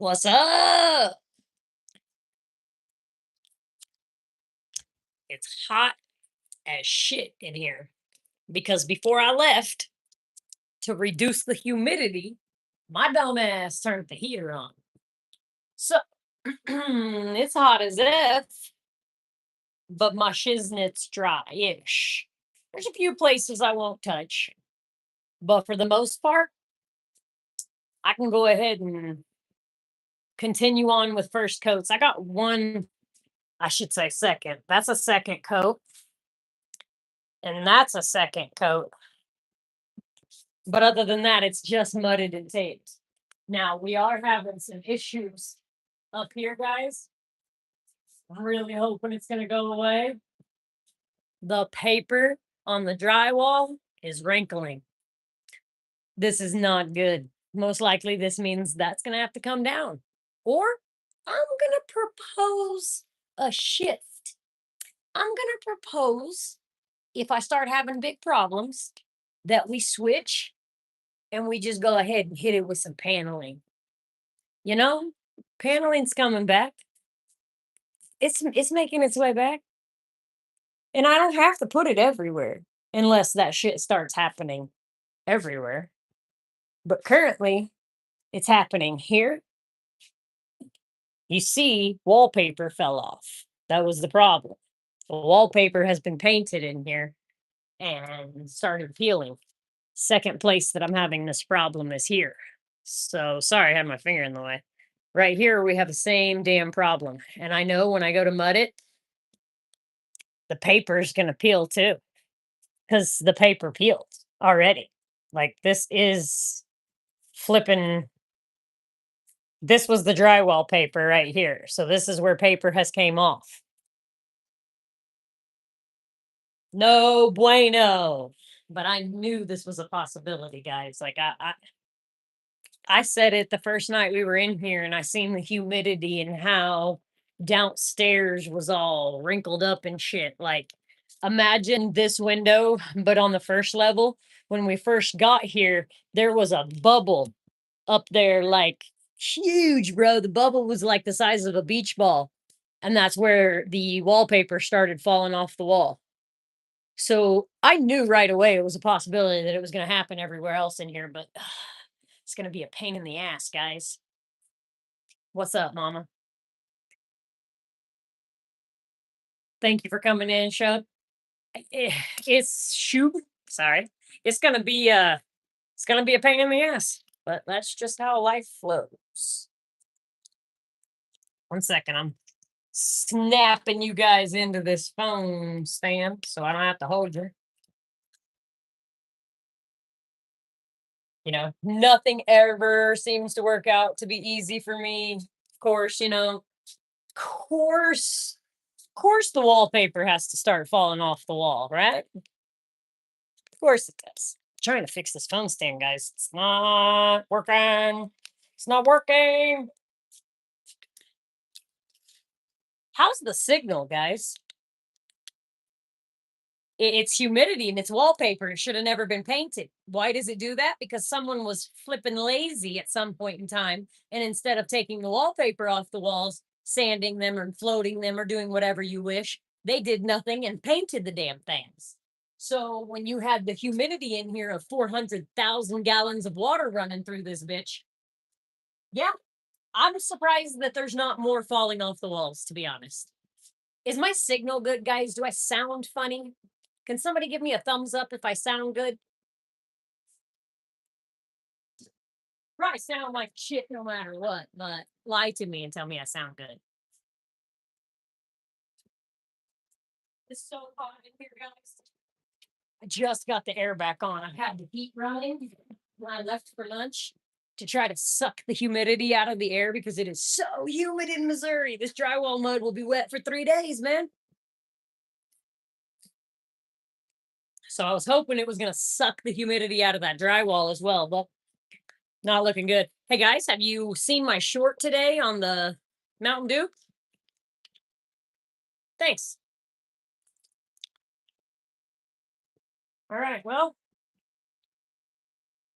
What's up? It's hot as shit in here because before I left to reduce the humidity, my dumb ass turned the heater on. So it's hot as F, but my shiznit's dry-ish. There's a few places I won't touch, but for the most part, I can go ahead and continue on with first coats. I got one, I should say second. That's a second coat, and that's a second coat. But other than that, it's just mudded and taped. Now we are having some issues up here, guys. I'm really hoping it's gonna go away. The paper on the drywall is wrinkling. This is not good. Most likely this means that's gonna have to come down. Or I'm gonna propose a shift. I'm gonna propose, if I start having big problems, that we switch and we just go ahead and hit it with some paneling. You know, paneling's coming back. It's making its way back, and I don't have to put it everywhere unless that shit starts happening everywhere. But currently, it's happening here. You see, wallpaper fell off. That was the problem. The wallpaper has been painted in here and started peeling. Second place that I'm having this problem is here. So sorry, I had my finger in the way. Right here, we have the same damn problem. And I know when I go to mud it, the paper's going to peel too because the paper peeled already. Like this is flipping. This was the drywall paper right here. So this is where paper has came off. No bueno. But I knew this was a possibility, guys. Like I said it the first night we were in here and I seen the humidity and how downstairs was all wrinkled up and shit. Like, imagine this window, but on the first level. When we first got here, there was a bubble up there, like huge, bro. The bubble was like the size of a beach ball. And that's where the wallpaper started falling off the wall. So I knew right away it was a possibility that it was going to happen everywhere else in here, but it's going to be a pain in the ass, guys. What's up, mama? Thank you for coming in, show. It's shoot. Sorry. It's gonna be it's gonna be a pain in the ass. But that's just how life flows. 1 second, I'm snapping you guys into this phone stand so I don't have to hold you. You know, nothing ever seems to work out to be easy for me. Of course, course the wallpaper has to start falling off the wall, right? Of course it does. I'm trying to fix this phone stand, guys. It's not working. It's not working. How's the signal, guys? It's humidity and it's wallpaper. It should have never been painted. Why does it do that? Because someone was flipping lazy at some point in time. And instead of taking the wallpaper off the walls, sanding them or floating them or doing whatever you wish, they did nothing and painted the damn things. So when you had the humidity in here of 400,000 gallons of water running through this bitch, yeah, I'm surprised that there's not more falling off the walls, to be honest. Is my signal good, guys? Do I sound funny? Can somebody give me a thumbs up if I sound good? Probably sound like shit no matter what, but lie to me and tell me I sound good. It's so hot in here, guys. I just got the air back on. I had the heat running when I left for lunch to try to suck the humidity out of the air because it is so humid in Missouri. This drywall mud will be wet for 3 days, man. So I was hoping it was going to suck the humidity out of that drywall as well, but not looking good. Hey guys, have you seen my short today on the Mountain Dew? Thanks. All right, well,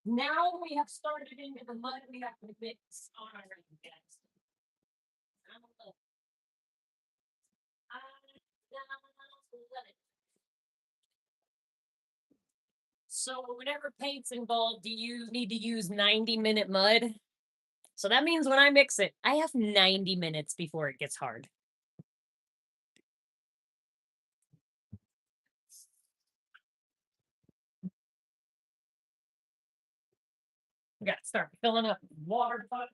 now we have started into the mud. We have to mix on our guys. So whenever paint's involved, do you need to use 90-minute mud? So that means when I mix it, I have 90 minutes before it gets hard. We got to start filling up water buckets.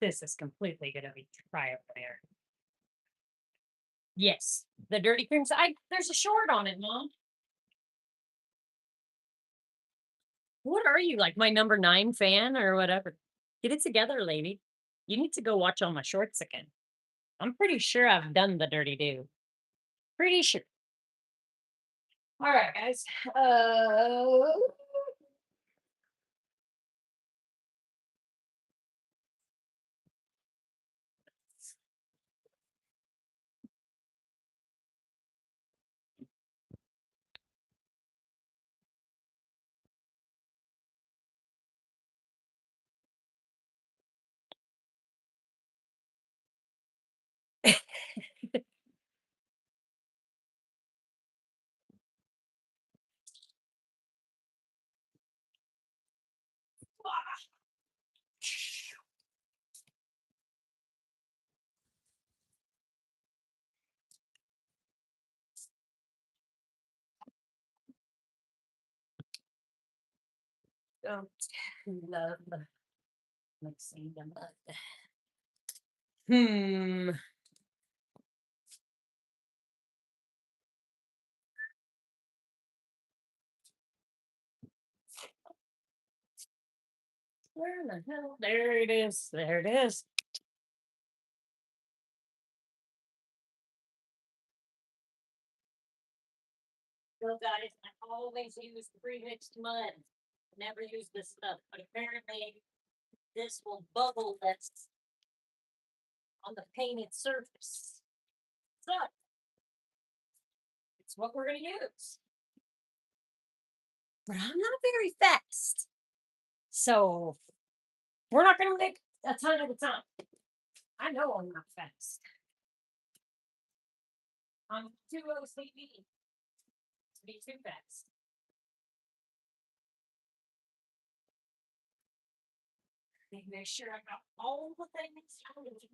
This is completely gonna be dry over there. Yes, the dirty creams. There's a short on it, Mom. What are you, like my number 9 fan or whatever? Get it together, lady. You need to go watch all my shorts again. I'm pretty sure I've done the dirty do. Pretty sure. All right, guys. Don't love mixing the mud. Hmm. Where in the hell? There it is. There it is. Well, guys, I always use pre-mixed mud. Never use this stuff, but apparently this will bubble that's on the painted surface. So it's what we're gonna use. But I'm not very fast. So we're not gonna make a ton at a time. I know I'm not fast. I'm too OCD to be too fast. Make sure I got all the things I need.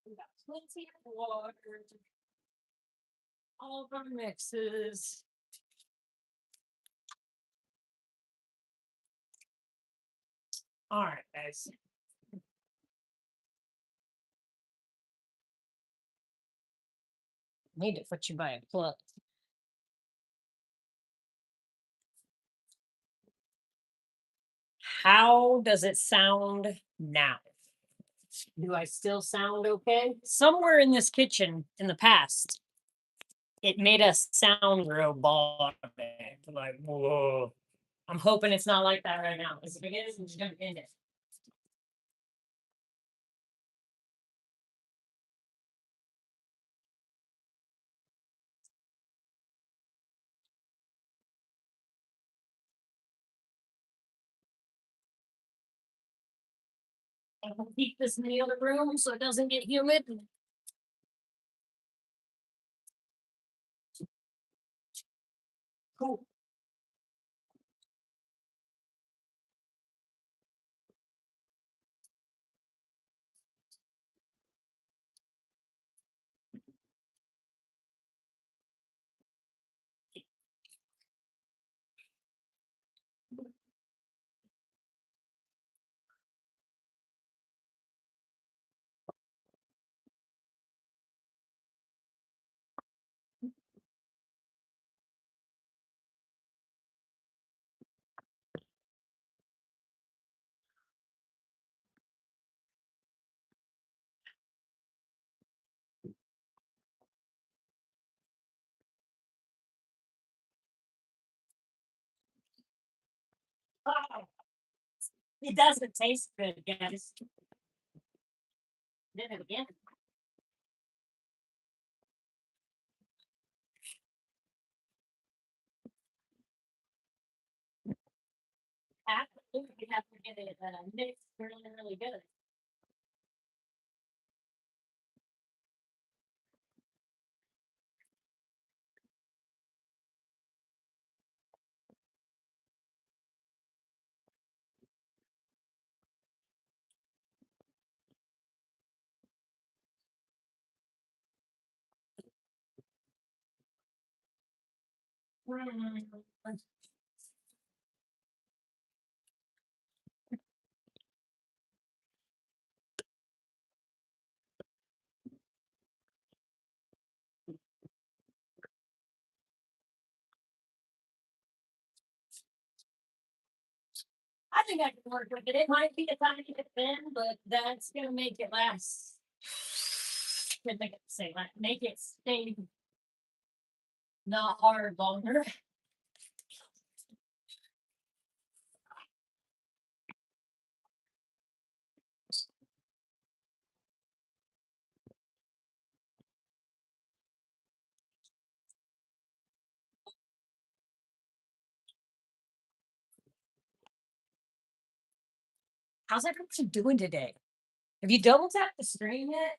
We got plenty of water. All of our mixes. All right, guys. Need to put you by a plug. How does it sound now? Do I still sound okay? Somewhere in this kitchen in the past, it made us sound robotic. Like, whoa. I'm hoping it's not like that right now. Because if it is, I'm just going to end it. I'm going to keep this in the other room so it doesn't get humid. Cool. It doesn't taste good, guys. Did it again. Absolutely, you have to get it mixed really, really good. Mm. I think I can work with it. It might be a tiny bit thin, but that's gonna make it last. Could make it say like make it stay not hard longer. How's that person doing today? Have you double tapped the screen yet?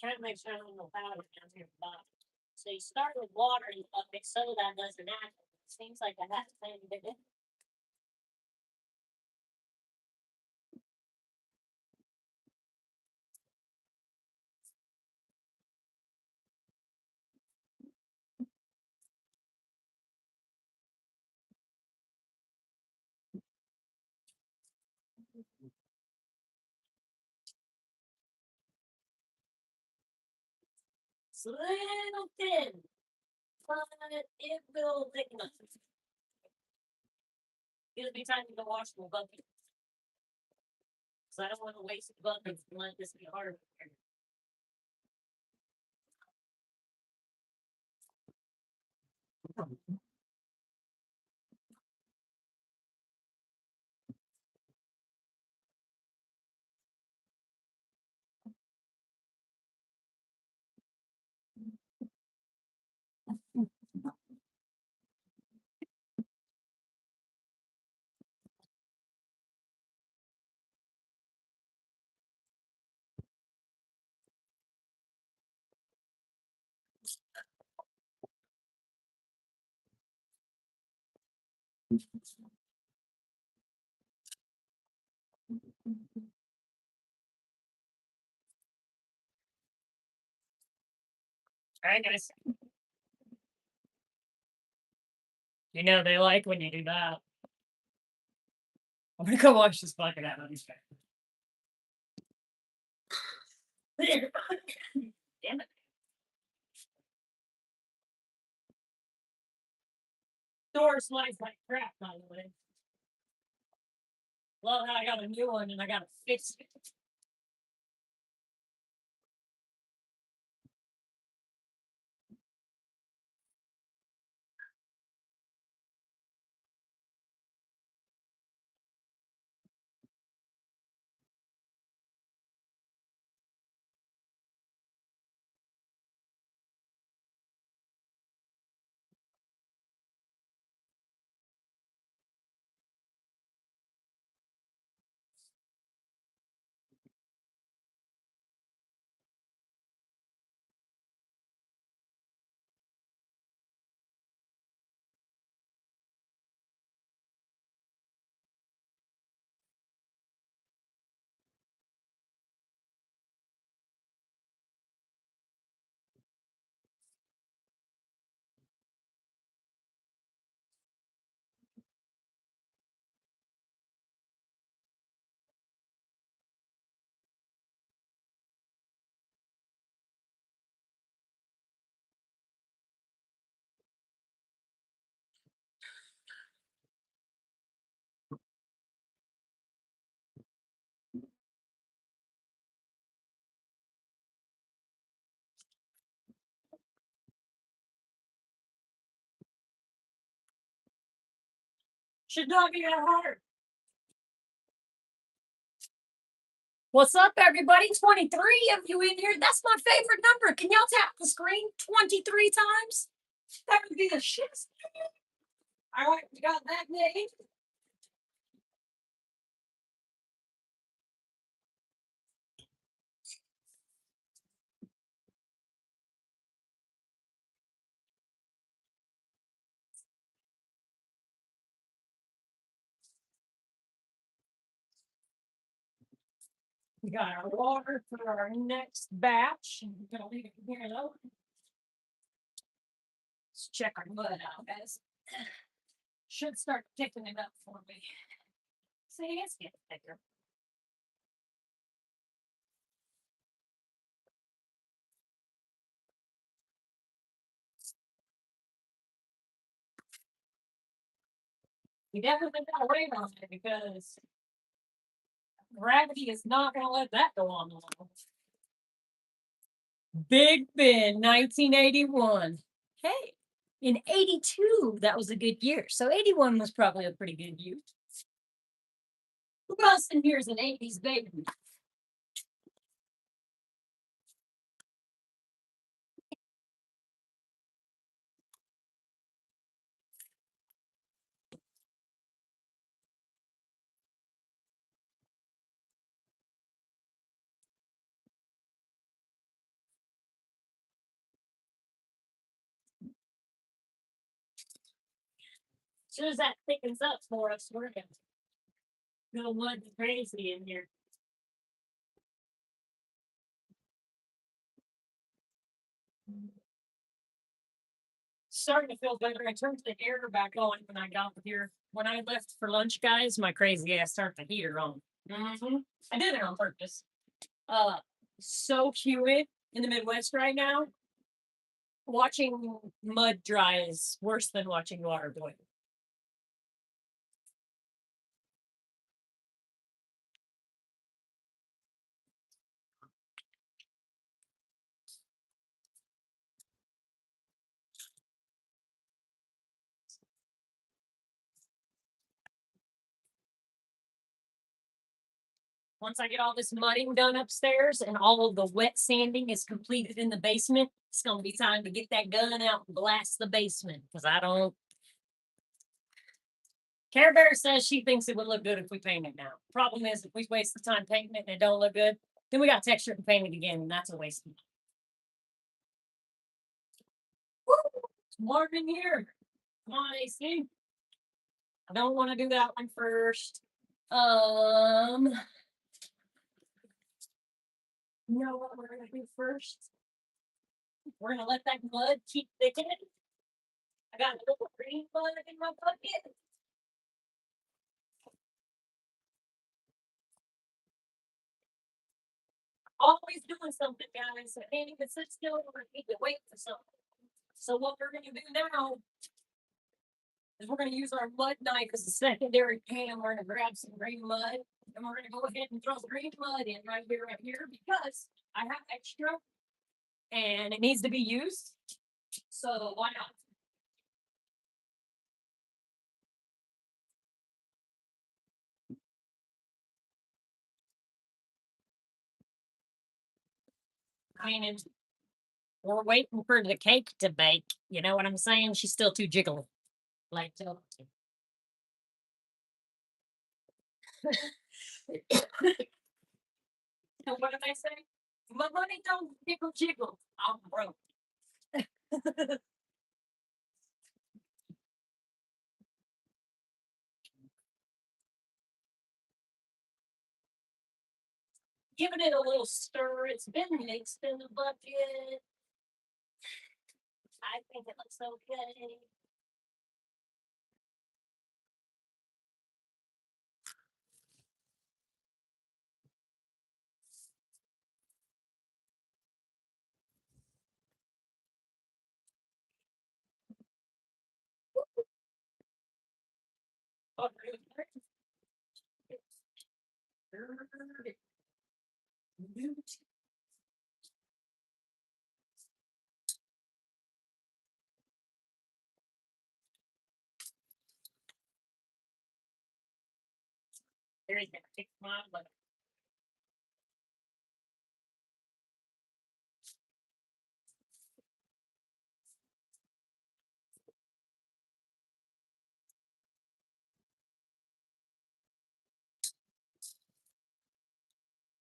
Trying to make sure there's no powder down here at the bottom. So you start with water and mix soda does an acid. Seems like I have to say it. It's a little thin, but it will thicken up. It'll be time to go wash my bucket. So I don't want to waste the buckets and let this be hard. All right, guys. You know they like when you do that. I'm gonna go wash this bucket out of these guys. Damn it. Door slides like crap, by the way. Love how I got a new one and I gotta fix it. Should not be that hard. What's up, everybody? 23 of you in here. That's my favorite number. Can y'all tap the screen 23 times? That would be the shit. All right, we got that made. We got our water for our next batch. We're gonna leave it here though. Let's check our mud out, guys. Should start picking it up for me. See, it's getting thicker. We definitely got to wait on it because gravity is not going to let that go on long. Big Ben, 1981. Hey, in 82, that was a good year. So 81 was probably a pretty good year. Who else in here is an 80s baby? As soon as that thickens up for us, we're going to go mud crazy in here. Starting to feel better. I turned the air back on when I got here. When I left for lunch, guys, my crazy ass turned the heater on. I did it on purpose. So humid in the Midwest right now. Watching mud dry is worse than watching water boil. Once I get all this mudding done upstairs and all of the wet sanding is completed in the basement, it's going to be time to get that gun out and blast the basement because I don't. Care Bear says she thinks it would look good if we paint it now. Problem is, if we waste the time painting it and it don't look good, then we got to texture it and paint it again, and that's a waste of time. It's warm in here. Come on, AC. I don't want to do that one first. You know what we're gonna do first? We're gonna let that mud keep thickening. I got a little green mud in my bucket. Always doing something, guys. I can't even sit still or need to wait for something. So what we're gonna do now is we're gonna use our mud knife as a secondary pan. We're gonna grab some green mud and we're gonna go ahead and throw green mud in right here, because I have extra and it needs to be used. So why not? I mean, we're waiting for the cake to bake. You know what I'm saying? She's still too jiggly. Like, so. So what did I say? My money don't jiggle jiggle. I'm broke. Giving it a little stir. It's been mixed in the bucket. I think it looks okay. Oh, Gary's gonna take mine, but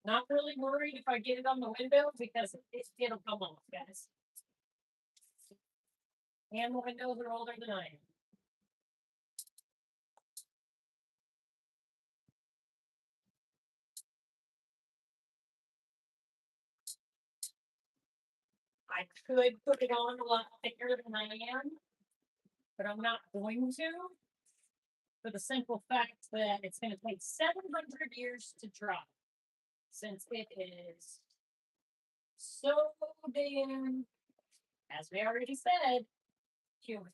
not really worried if I get it on the window because it'll come off, guys. And the windows are older than I am. I could put it on a lot thicker than I am, but I'm not going to for the simple fact that it's going to take 700 years to dry since it is so damn, as we already said, humid.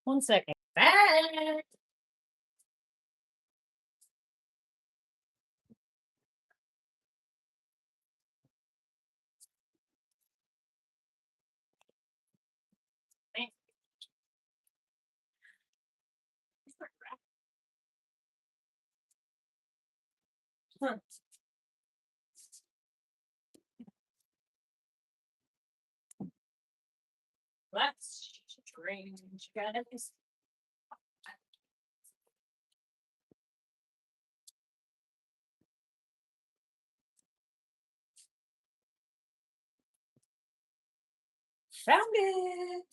One second. Back. Huh. That's strange, guys. Found it.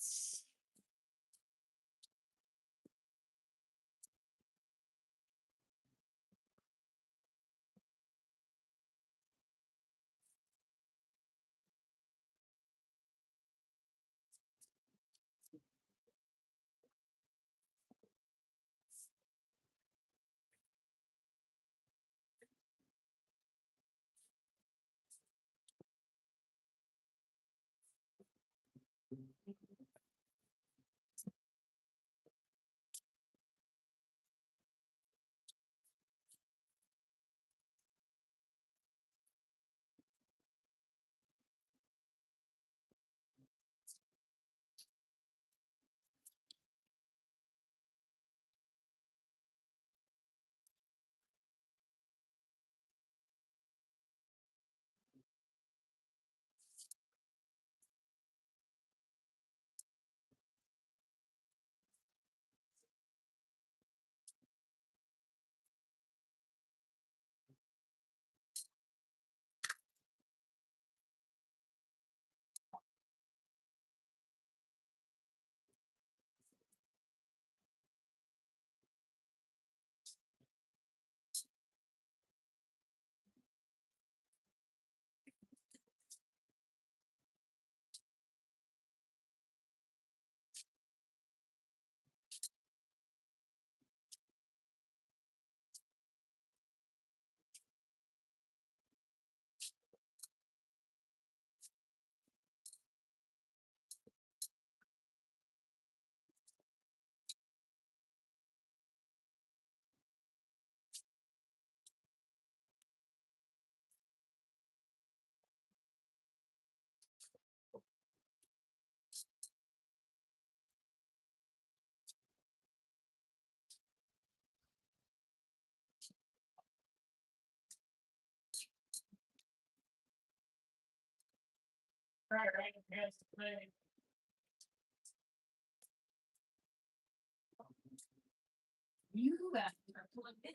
You got plugged in.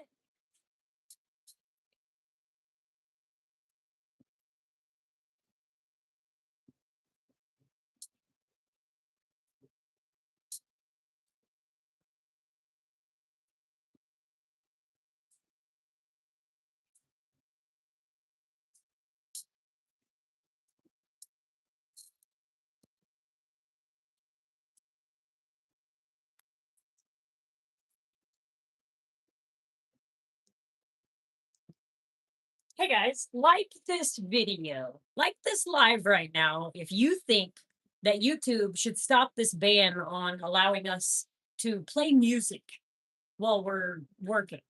Hey guys, like this video, like this live right now. If you think that YouTube should stop this ban on allowing us to play music while we're working,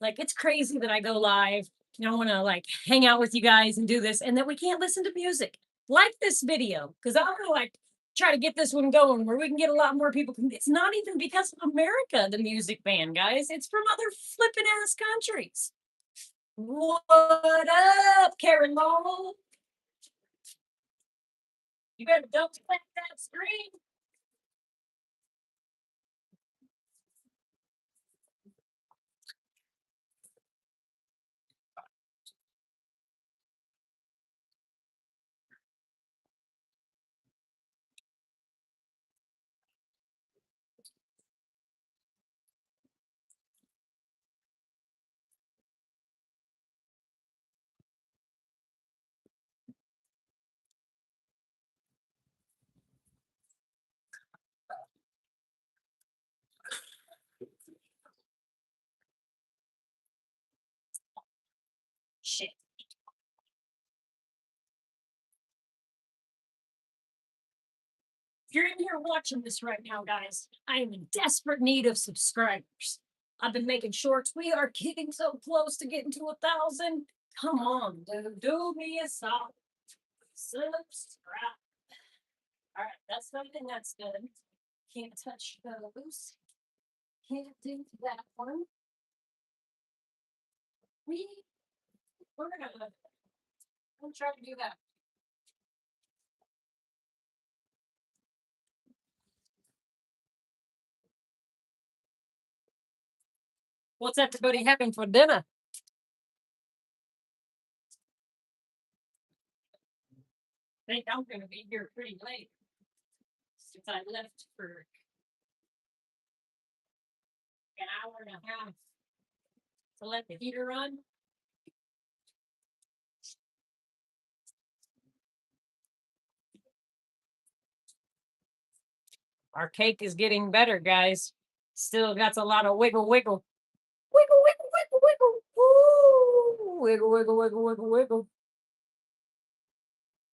like it's crazy that I go live. I want to like hang out with you guys and do this, and that we can't listen to music. Like this video, because I'm gonna like try to get this one going where we can get a lot more people. It's not even because of America, the music ban, guys. It's from other flippin' ass countries. What up, Karen Lowell? You better don't click that screen. Shit. If you're in here watching this right now, guys, I am in desperate need of subscribers. I've been making shorts. We are getting so close to getting to 1,000. Come on, dude. Do me a solid. Subscribe. All right, that's something that's good. Can't touch those. Can't do that one. We we're gonna try to do that. What's everybody having for dinner? I think I'm gonna be here pretty late since I left for an hour and a half to let the heater run. Our cake is getting better, guys. Still got a lot of wiggle, wiggle. Wiggle, wiggle, wiggle, wiggle. Woo! Wiggle, wiggle, wiggle, wiggle, wiggle.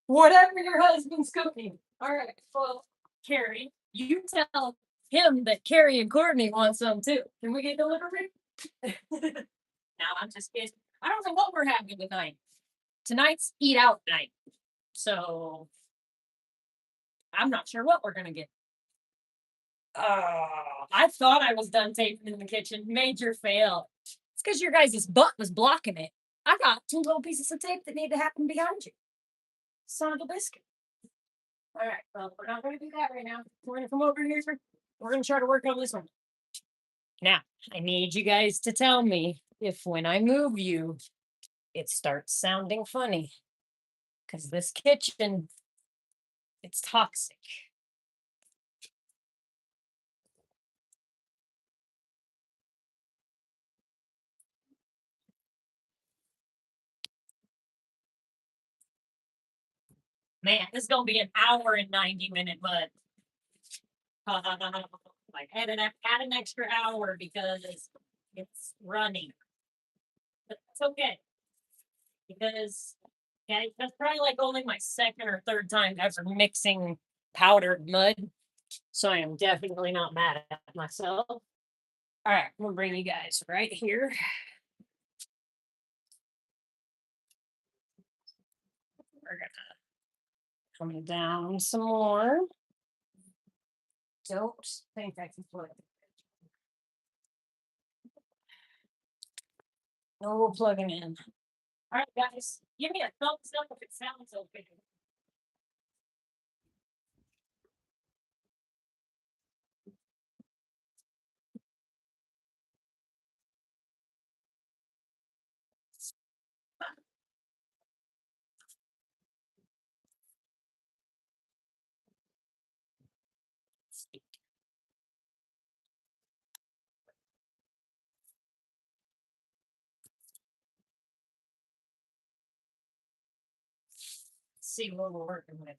Whatever your husband's cooking. All right. Well, Carrie, you tell him that Carrie and Courtney want some too. Can we get delivery? No, I'm just kidding. I don't know what we're having tonight. Tonight's eat out night. So I'm not sure what we're gonna get. I thought I was done taping in the kitchen. Major fail. It's because your guys' butt was blocking it. I got two little pieces of tape that need to happen behind you. Son of a biscuit. All right, well, we're not going to do that right now. We're going to come over here. We're going to try to work on this one. Now, I need you guys to tell me if when I move you, it starts sounding funny. Because this kitchen, it's toxic. Man, this is going to be an hour and 90-minute mud. Like, add an extra hour because it's running. But that's okay. Because yeah, that's probably like only my second or third time ever mixing powdered mud. So I am definitely not mad at myself. All right, we'll bring you guys right here. We're gonna come down some more. Don't think I can plug it. No plugging in. All right, guys, give me a thumbs up if it sounds okay. See what we're working with.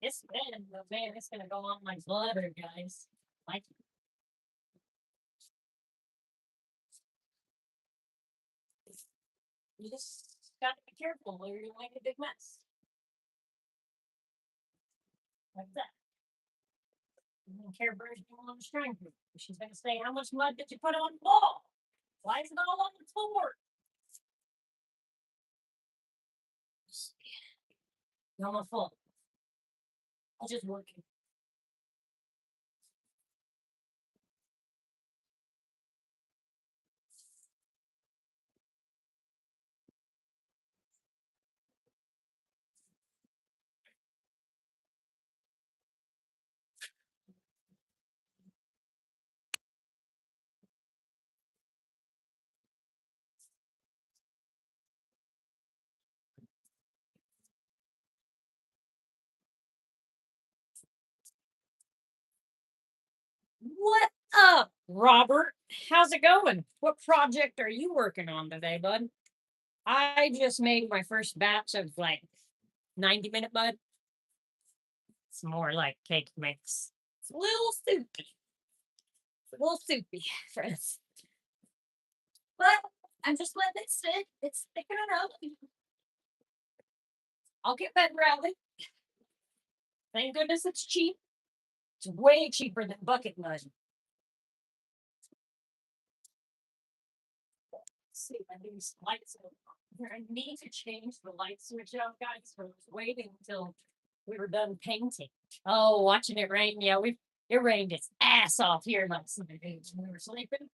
It's bad, but man, it's gonna go on my bladder, guys. Like, you just gotta be careful or you're gonna make a big mess. Like that. And then Care Bear's going on the string group. She's gonna say, how much mud did you put on the wall? Why is it all on the floor? No, my fault. I'm just working. What up, Robert? How's it going? What project are you working on today, bud? I just made my first batch of like 90-minute bud. It's more like cake mix. It's a little soupy. It's a little soupy, friends. But I'm just letting it sit. It's thickening up. I'll get better at it. Thank goodness it's cheap. It's way cheaper than bucket mud. See if I these lights over. I need to change the light switch out, guys. I was waiting until we were done painting. Oh, watching it rain. Yeah, it rained its ass off here last night when we were sleeping.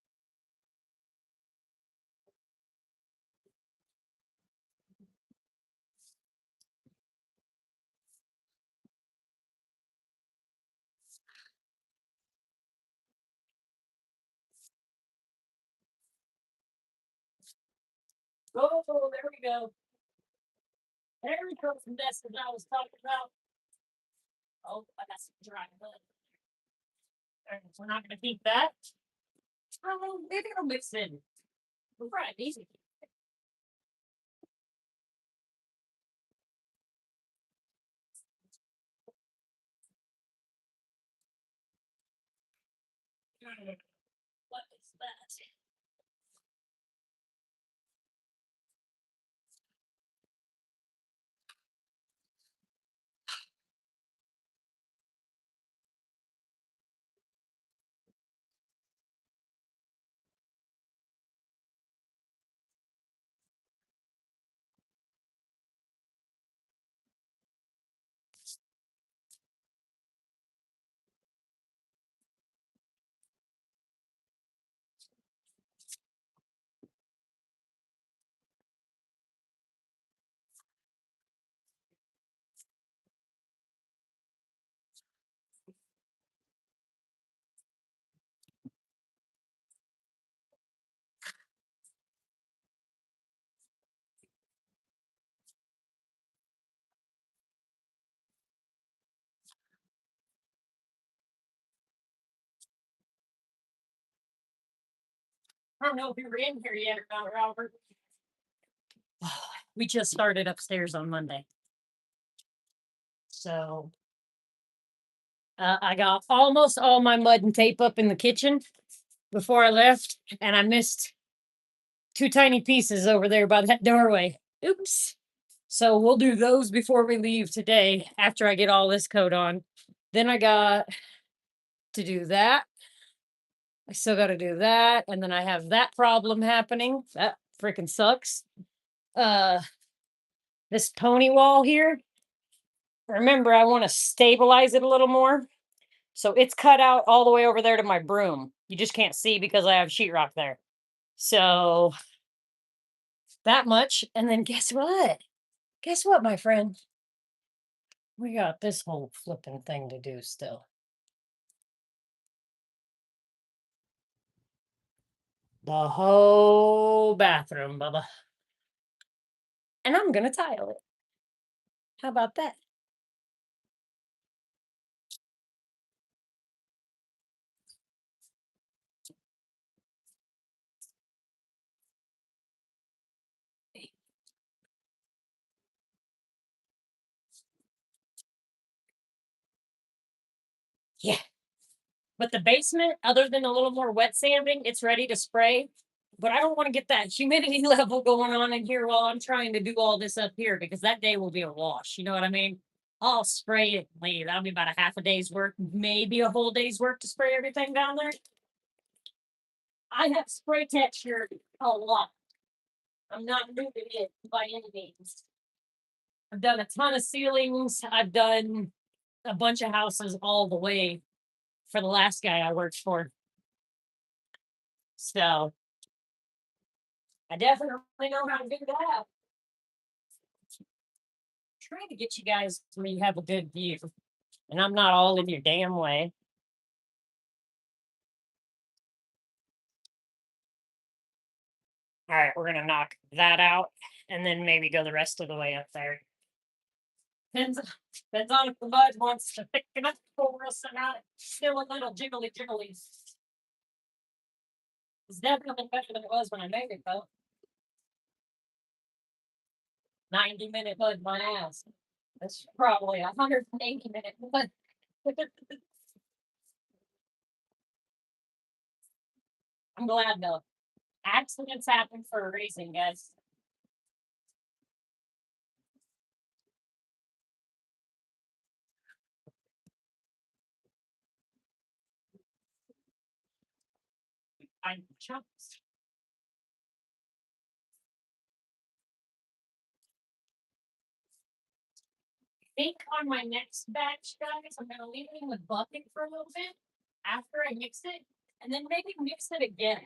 Oh, there we go. There we go. From that's what I was talking about. Oh, I got some dry mud. All right, we're not gonna keep that. Oh, maybe it'll mix in. We'll try it easy. What is that? I don't know if you were in here yet or not, Robert. We just started upstairs on Monday. So I got almost all my mud and tape up in the kitchen before I left, and I missed two tiny pieces over there by that doorway. Oops. So we'll do those before we leave today after I get all this coat on. Then I got to do that. I still got to do that. And then I have that problem happening. That freaking sucks. Uh, this pony wall here. Remember, I want to stabilize it a little more. So it's cut out all the way over there to my broom. You just can't see because I have sheetrock there. So that much. And then guess what? Guess what, my friend? We got this whole flipping thing to do still. The whole bathroom, Bubba. And I'm going to tile it. How about that? Yeah. But the basement, other than a little more wet sanding, it's ready to spray. But I don't want to get that humidity level going on in here while I'm trying to do all this up here because that day will be a wash. You know what I mean? I'll spray it and leave. That'll be about a half a day's work, maybe a whole day's work to spray everything down there. I have spray texture a lot. I'm not new to it by any means. I've done a ton of ceilings. I've done a bunch of houses all the way for the last guy I worked for. So I definitely know how to do that. Trying to get you guys where you have a good view, and I'm not all in your damn way. All right, we're gonna knock that out, and then maybe go the rest of the way up there. Depends on if the mud wants to thicken up for us or not. Still a little jiggly jiggly. It's definitely better than it was when I made it, though. 90-minute mud my ass. That's probably 180-minute mud. I'm glad though. Accidents happen for a reason, guys. I chunks. Think on my next batch, guys, I'm gonna leave it in the bucket for a little bit after I mix it, and then maybe mix it again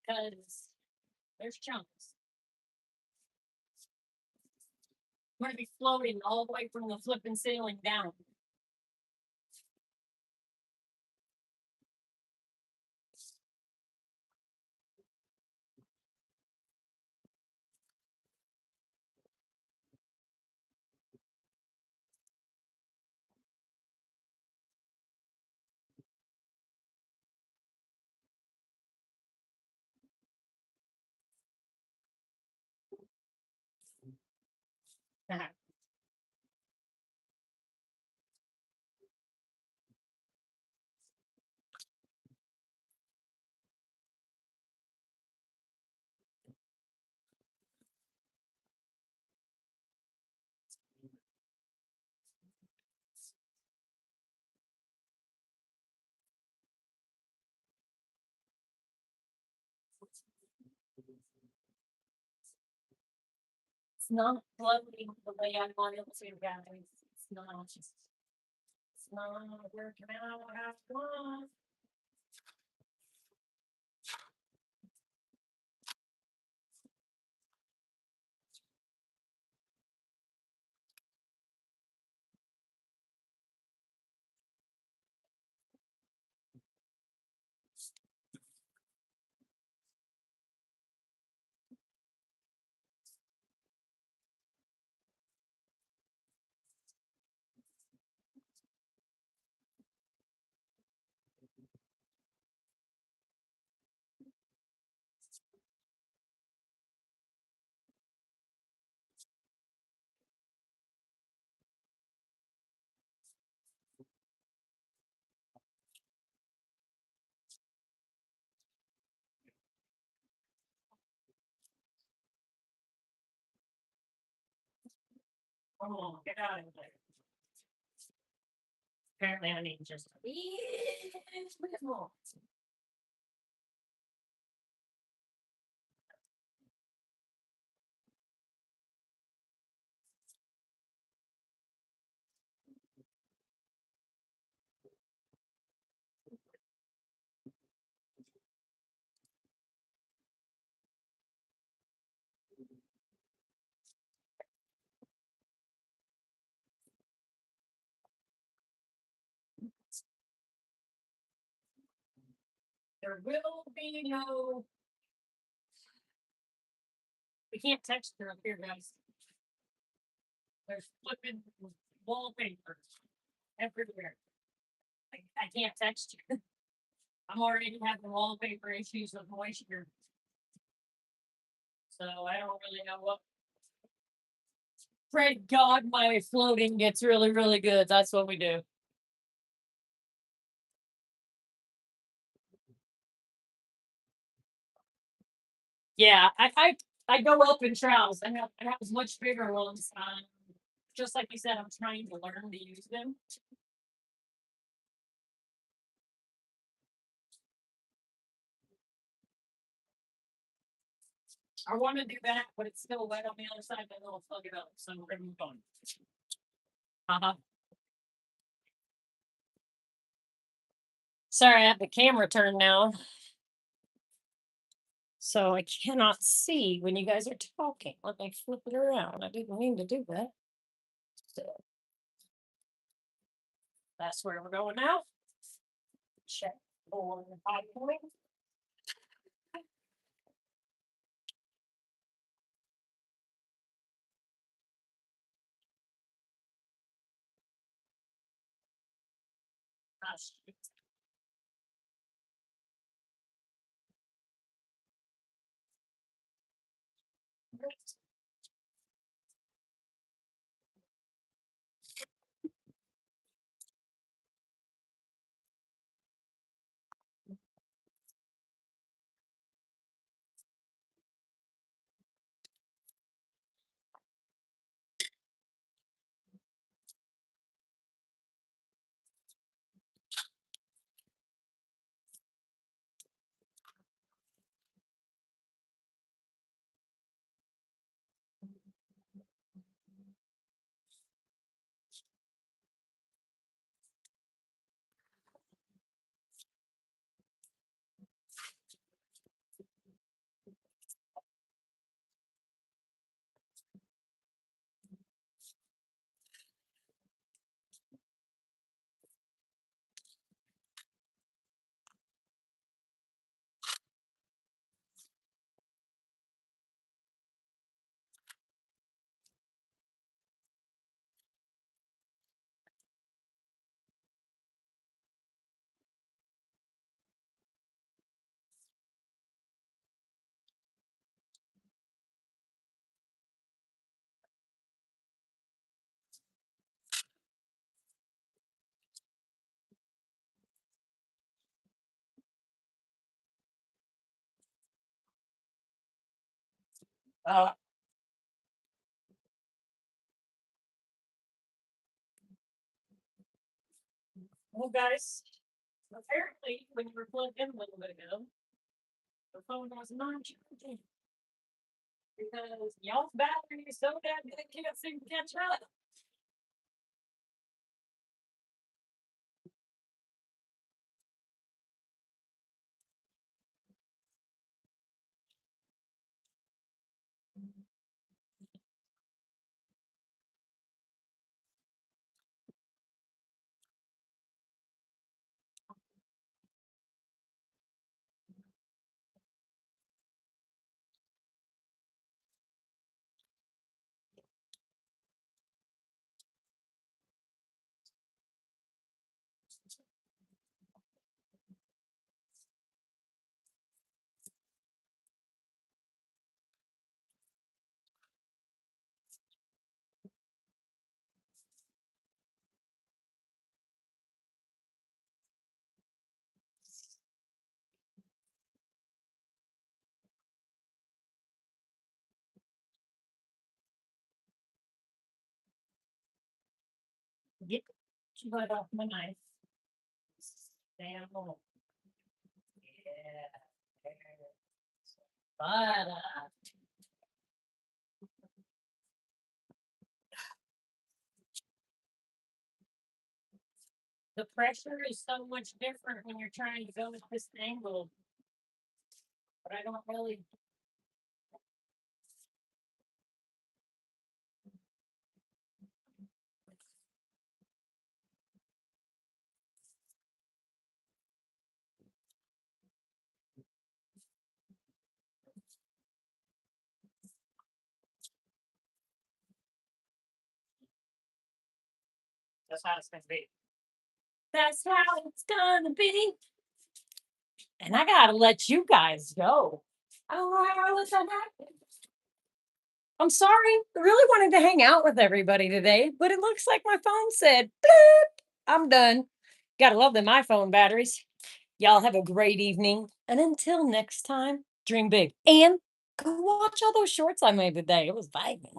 because there's chunks. I'm gonna be floating all the way from the flipping ceiling down. It's not floating the way I want it to, guys. It's not. It's not working out how I want. Come on, get out of there. Apparently, I need just a bit more. There will be no. We can't texture up here, guys. There's flipping wallpaper everywhere. I can't texture. I'm already having wallpaper issues with moisture. So I don't really know what. Pray God my floating gets really, really good. That's what we do. Yeah, I go up in troughs. I have much bigger ones. Just like you said, I'm trying to learn to use them. I want to do that, but it's still wet on the other side. Then it'll plug it up. So we're gonna move on. Uh-huh. Sorry, I have the camera turned now, so I cannot see when you guys are talking. Let me flip it around. I didn't mean to do that. So that's where we're going now. Check for the high point. Ah, shit. Uh, well, guys, apparently when you were plugged in a little bit ago, the phone was not charging because y'all's battery is so dead that it can't seem to catch up. Get your butt off my knife. Stay on. Yeah. But the pressure is so much different when you're trying to go at this angle. But I don't really. That's how it's gonna be. That's how it's gonna be. And I gotta let you guys go. I don't know how I let that happen. I'm sorry. I really wanted to hang out with everybody today, but it looks like my phone said, "Bloop, I'm done." Gotta love them iPhone batteries. Y'all have a great evening. And until next time, dream big and Go watch all those shorts I made today. It was vibing.